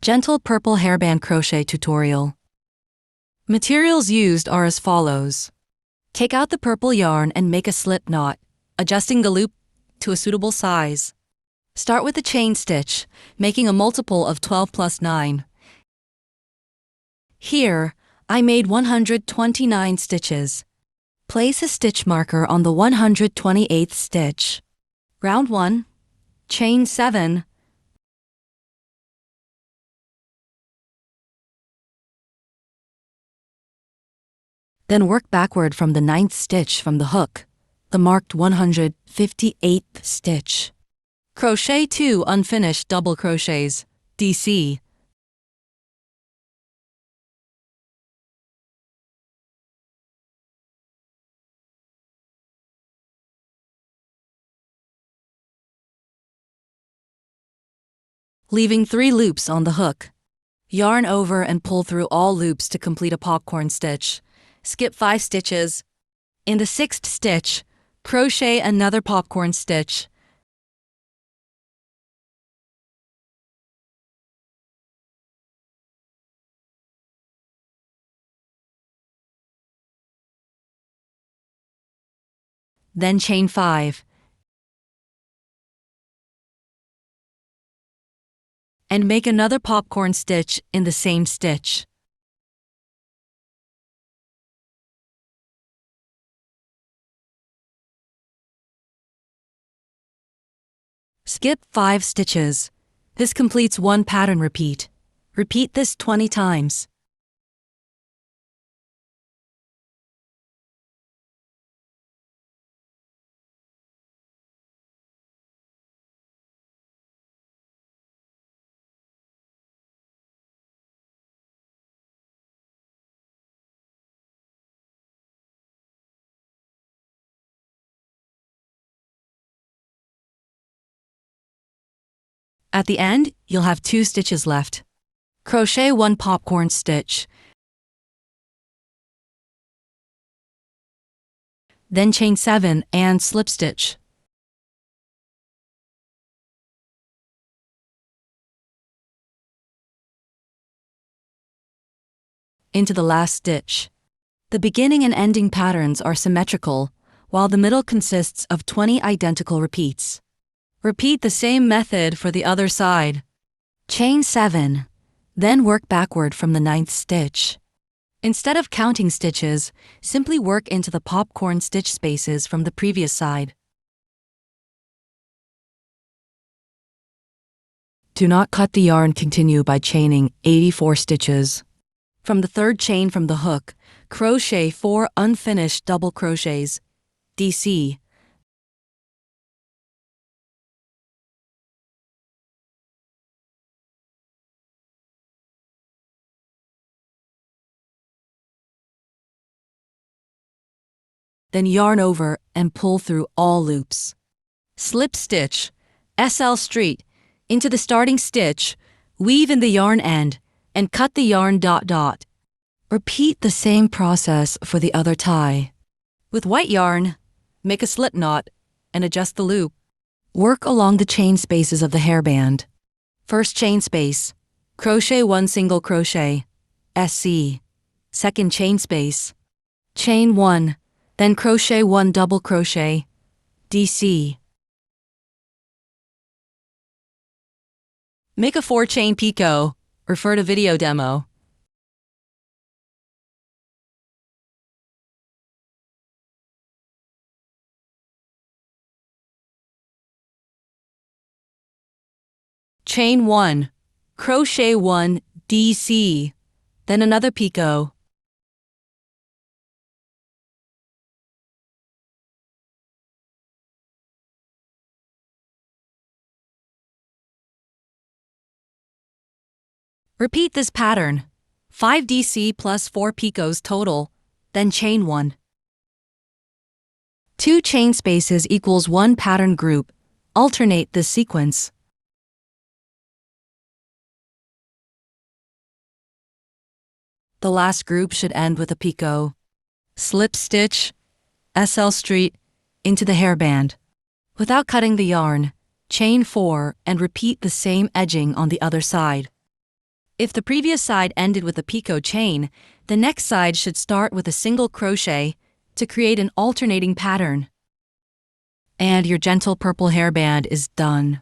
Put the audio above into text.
Gentle Purple Hairband Crochet Tutorial. Materials used are as follows. Take out the purple yarn and make a slip knot, adjusting the loop to a suitable size. Start with a chain stitch, making a multiple of 12 plus 9. Here, I made 129 stitches. Place a stitch marker on the 128th stitch. Round 1, chain 7, then work backward from the 9th stitch from the hook, the marked 158th stitch. Crochet 2 unfinished double crochets, DC. Leaving 3 loops on the hook. Yarn over and pull through all loops to complete a popcorn stitch. Skip 5 stitches. In the 6th stitch, crochet another popcorn stitch. Then chain 5. And make another popcorn stitch in the same stitch. Skip 5 stitches. This completes one pattern repeat. Repeat this 20 times. At the end, you'll have 2 stitches left. Crochet 1 popcorn stitch. Then chain 7 and slip stitch. Into the last stitch. The beginning and ending patterns are symmetrical, while the middle consists of 20 identical repeats. Repeat the same method for the other side. Chain 7, then work backward from the 9th stitch. Instead of counting stitches, simply work into the popcorn stitch spaces from the previous side. Do not cut the yarn. Continue by chaining 84 stitches. From the 3rd chain from the hook, crochet 4 unfinished double crochets, DC. Then yarn over and pull through all loops. Slip stitch, SL street, into the starting stitch, weave in the yarn end, and cut the yarn ... Repeat the same process for the other tie. With white yarn, make a slip knot and adjust the loop. Work along the chain spaces of the hairband. First chain space, crochet 1 single crochet, SC. Second chain space, chain 1, then crochet 1 double crochet, DC. Make a 4-chain picot. Refer to video demo. Chain 1, crochet 1, DC, then another picot. Repeat this pattern, 5 DC plus 4 picots total, then chain 1. 2 chain spaces equals 1 pattern group. Alternate this sequence. The last group should end with a picot. Slip stitch, SL street, into the hairband. Without cutting the yarn, chain 4 and repeat the same edging on the other side. If the previous side ended with a picot chain, the next side should start with a single crochet to create an alternating pattern. And your gentle purple hairband is done.